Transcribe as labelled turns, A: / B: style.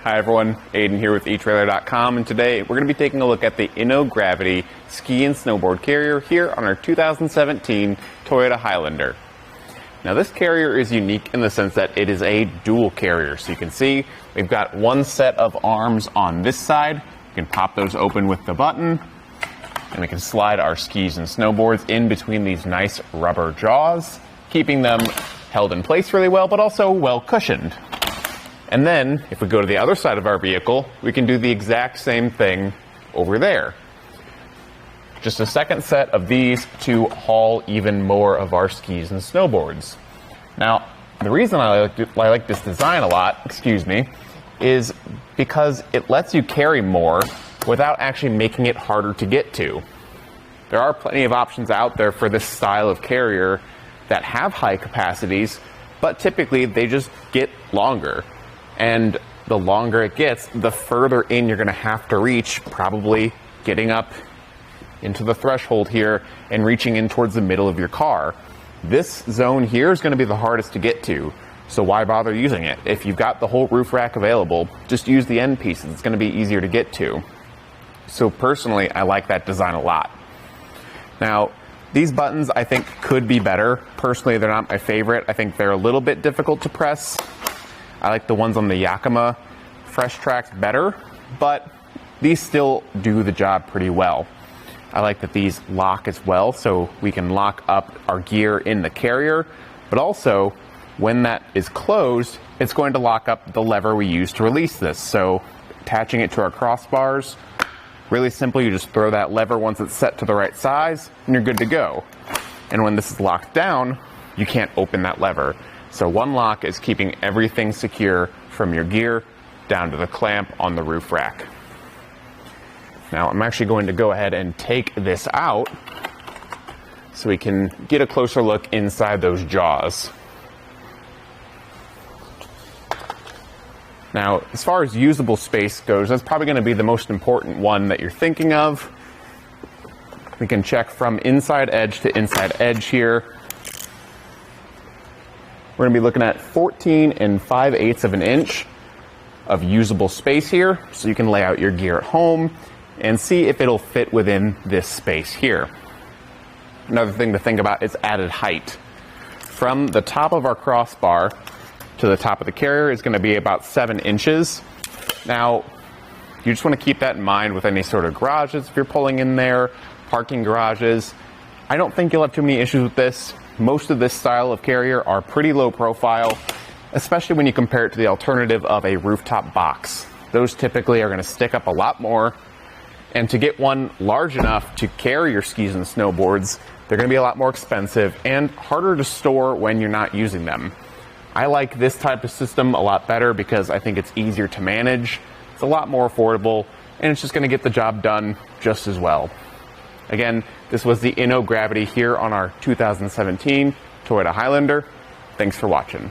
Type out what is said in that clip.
A: Hi everyone, Aiden here with eTrailer.com, and today we're going to be taking a look at the Inno Gravity Ski and Snowboard Carrier here on our 2017 Toyota Highlander. Now this carrier is unique in the sense that it is a dual carrier. So you can see we've got one set of arms on this side. You can pop those open with the button, and we can slide our skis and snowboards in between these nice rubber jaws, keeping them held in place really well, but also well cushioned. And then, if we go to the other side of our vehicle, we can do the exact same thing over there. Just a second set of these to haul even more of our skis and snowboards. Now, the reason I like this design a lot, is because it lets you carry more without actually making it harder to get to. There are plenty of options out there for this style of carrier that have high capacities, but typically they just get longer. And the longer it gets, the further in you're going to have to reach, probably getting up into the threshold here and reaching in towards the middle of your car. This zone here is going to be the hardest to get to, so why bother using it? If you've got the whole roof rack available, just use the end pieces. It's going to be easier to get to. So personally, I like that design a lot. Now, these buttons I think could be better. Personally, they're not my favorite. I think they're a little bit difficult to press. I like the ones on the Yakima Fresh Tracks better, but these still do the job pretty well. I like that these lock as well, so we can lock up our gear in the carrier, but also when that is closed, it's going to lock up the lever we use to release this. So attaching it to our crossbars, really simple, you just throw that lever once it's set to the right size, and you're good to go. And when this is locked down, you can't open that lever. So one lock is keeping everything secure from your gear down to the clamp on the roof rack. Now I'm actually going to go ahead and take this out so we can get a closer look inside those jaws. Now, as far as usable space goes, that's probably going to be the most important one that you're thinking of. We can check from inside edge to inside edge here. We're going to be looking at 14 5/8 of an inch of usable space here, so you can lay out your gear at home and see if it'll fit within this space here. Another thing to think about is added height. From the top of our crossbar to the top of the carrier is going to be about 7 inches. Now, you just want to keep that in mind with any sort of garages if you're pulling in there, parking garages. I don't think you'll have too many issues with this. Most of this style of carrier are pretty low profile, especially when you compare it to the alternative of a rooftop box. Those typically are going to stick up a lot more, and to get one large enough to carry your skis and snowboards, they're going to be a lot more expensive and harder to store when you're not using them. I like this type of system a lot better because I think it's easier to manage, it's a lot more affordable, and it's just going to get the job done just as well. Again, this was the Inno Gravity here on our 2017 Toyota Highlander. Thanks for watching.